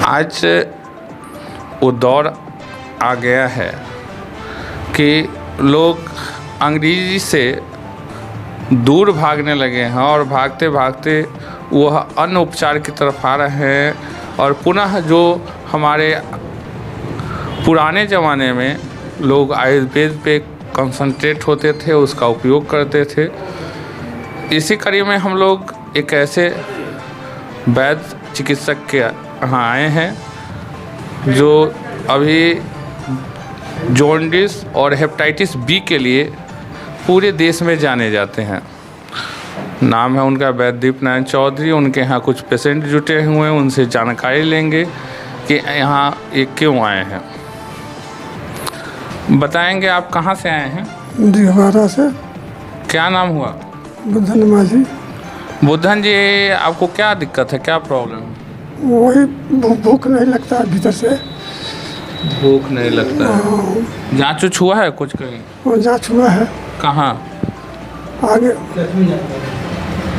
आज वो दौर आ गया है कि लोग अंग्रेजी से दूर भागने लगे हैं और भागते भागते वह अन्य उपचार की तरफ आ रहे हैं और पुनः जो हमारे पुराने ज़माने में लोग आयुर्वेद पे कंसंट्रेट होते थे, उसका उपयोग करते थे। इसी कड़ी में हम लोग एक ऐसे वैद्य चिकित्सक के यहाँ आए हैं जो अभी जॉन्डिस और हेपेटाइटिस बी के लिए पूरे देश में जाने जाते हैं। नाम है उनका वैद्य दीपनारायण चौधरी। उनके यहाँ कुछ पेशेंट जुटे हुए हैं, उनसे जानकारी लेंगे कि यहाँ ये क्यों आए हैं। बताएंगे आप कहाँ से आए हैं? दिघवारा से। क्या नाम हुआ? बुद्धन माझी। बुद्धन जी, आपको क्या दिक्कत है, क्या प्रॉब्लम है? वही भूख नहीं लगता भीतर से। भूख नहीं लगता है। जाँच उच हुआ है कुछ कहीं? वो जाँच हुआ है। कहाँ? आगे।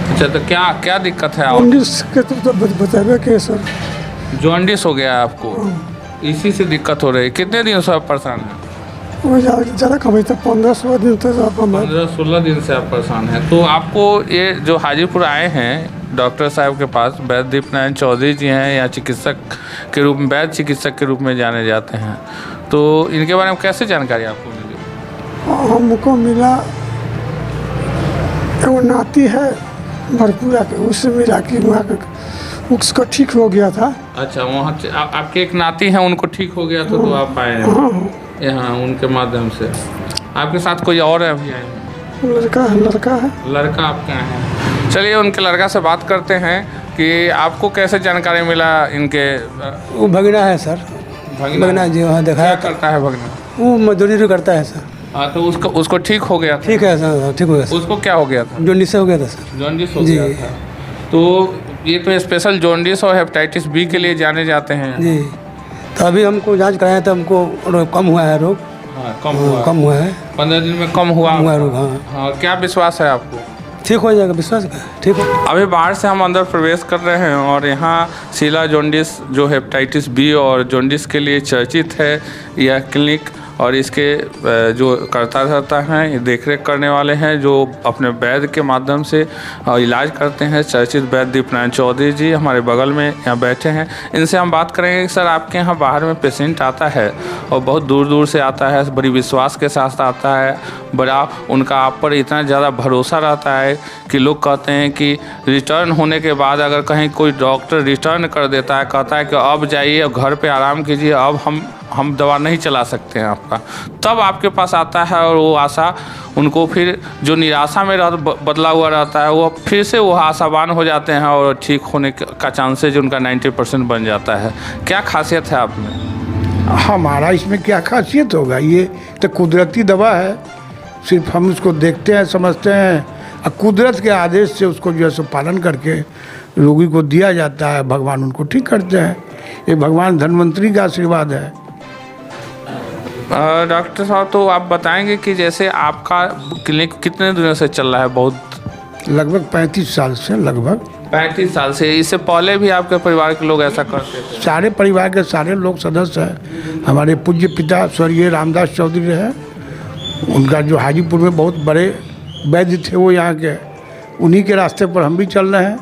अच्छा, तो क्या क्या दिक्कत है? जॉन्डिस के तो बतावे के सर। जॉन्डिस हो गया है आपको? इसी से दिक्कत हो रही है। कितने दिन से आप परेशान हैं? वो ज़्यादा कम था, 15-16 दिन तक। 15-16 दिन से आप परेशान हैं। तो आपको ये जो हाजीपुर आए हैं डॉक्टर साहब के पास, वैद्य दीपनारायण चौधरी जी हैं, या चिकित्सक के रूप में, वैद्य चिकित्सक के रूप में जाने जाते हैं, तो इनके बारे में कैसे जानकारी आपको मिली? हमको मिला, वो नाती है भरपूरा के, उससे मिला कि वहाँ उसका ठीक हो गया था। अच्छा, वहाँ आपके एक नाती हैं, उनको ठीक हो गया था, तो आप आए हैं यहाँ उनके माध्यम से। आपके साथ कोई और है अभी आए हैं? लड़का है। लड़का आपके यहाँ है? चलिए उनके लड़का से बात करते हैं कि आपको कैसे जानकारी मिला इनके। वो भगना है सर। भगना जी, वहाँ देखा। क्या करता है भगना? वो मजदूरी करता है सर। हाँ, तो उसको ठीक हो गया था? ठीक है सर, ठीक हो गया। उसको क्या हो गया था? जॉन्डिस हो गया था सर। जॉन्डिस हो गया था। तो ये तो स्पेशल जॉन्डिस और हेपेटाइटिस बी के लिए जाने जाते हैं जी। तो अभी हमको जांच कराया तो हमको कम हुआ है रोग। हाँ, कम हुआ है। 15 दिन में कम हुआ रोग। हाँ, क्या विश्वास है आपको? ठीक हो जाएगा, विश्वास का ठीक हो। अभी बाहर से हम अंदर प्रवेश कर रहे हैं और यहाँ शीला जॉन्डिस जो हेपेटाइटिस बी और जॉन्डिस के लिए चर्चित है यह क्लिनिक, और इसके जो करता रहता है, ये देखरेख करने वाले हैं जो अपने वैद्य के माध्यम से इलाज करते हैं। चर्चित वैद्य दीपनारायण चौधरी जी हमारे बगल में यहाँ बैठे हैं। इनसे हम बात करेंगे कि सर, आपके यहाँ बाहर में पेशेंट आता है और बहुत दूर दूर से आता है, बड़ी विश्वास के साथ आता है, बड़ा उनका आप पर इतना ज़्यादा भरोसा रहता है कि लोग कहते हैं कि रिटर्न होने के बाद अगर कहीं कोई डॉक्टर रिटर्न कर देता है, कहता है कि अब जाइए घर पे आराम कीजिए, अब हम दवा नहीं चला सकते हैं आपका, तब आपके पास आता है और वो आशा उनको फिर जो निराशा में बदला हुआ रहता है, वो फिर से वो आशावान हो जाते हैं और ठीक होने का चांसेज उनका 90% बन जाता है। क्या खासियत है आप में? हमारा इसमें क्या खासियत होगा? ये तो कुदरती दवा है, सिर्फ हम उसको देखते हैं, समझते हैं, और कुदरत के आदेश से उसको जो है सो पालन करके रोगी को दिया जाता है, भगवान उनको ठीक करते हैं। ये भगवान धन्वंतरी का आशीर्वाद है। डॉक्टर साहब, तो आप बताएंगे कि जैसे आपका क्लिनिक कितने दिनों से चल रहा है? बहुत लगभग 35 साल से। लगभग 35 साल से। इससे पहले भी आपके परिवार के लोग ऐसा करते थे? सारे परिवार के सारे लोग सदस्य हैं। हमारे पूज्य पिता स्वर्गीय रामदास चौधरी हैं, उनका जो हाजीपुर में बहुत बड़े वैद्य थे, वो यहाँ के, उन्हीं के रास्ते पर हम भी चल रहे हैं,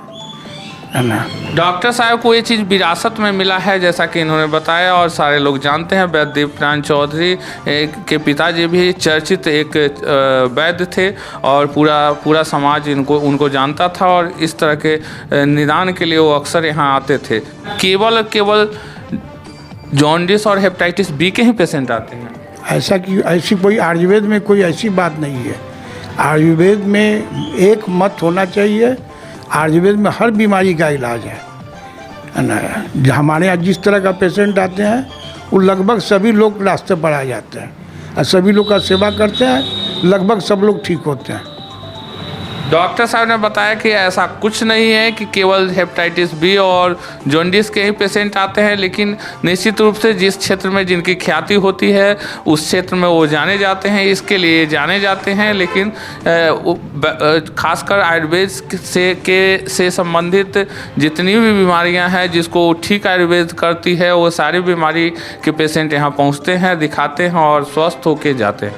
है ना। डॉक्टर साहब को ये चीज़ विरासत में मिला है, जैसा कि इन्होंने बताया और सारे लोग जानते हैं। वैद्य दीपनारायण चौधरी के पिताजी भी चर्चित एक वैद्य थे और पूरा समाज उनको जानता था, और इस तरह के निदान के लिए वो अक्सर यहाँ आते थे। केवल जॉन्डिस और हेपेटाइटिस बी के ही पेशेंट आते हैं? ऐसी कोई आयुर्वेद में कोई ऐसी बात नहीं है। आयुर्वेद में एक मत होना चाहिए, आयुर्वेद में हर बीमारी का इलाज है ना। हमारे यहाँ जिस तरह का पेशेंट आते हैं वो लगभग सभी लोग रास्ते पर आ जाते हैं और सभी लोग का सेवा करते हैं, लगभग सब लोग ठीक होते हैं। डॉक्टर साहब ने बताया कि ऐसा कुछ नहीं है कि केवल हेपेटाइटिस बी और जॉन्डिस के ही पेशेंट आते हैं, लेकिन निश्चित रूप से जिस क्षेत्र में जिनकी ख्याति होती है उस क्षेत्र में वो जाने जाते हैं, इसके लिए जाने जाते हैं। लेकिन खासकर आयुर्वेद से संबंधित जितनी भी बीमारियां हैं जिसको ठीक आयुर्वेद करती है वो सारी बीमारी के पेशेंट यहाँ पहुँचते हैं, दिखाते हैं और स्वस्थ होके जाते हैं।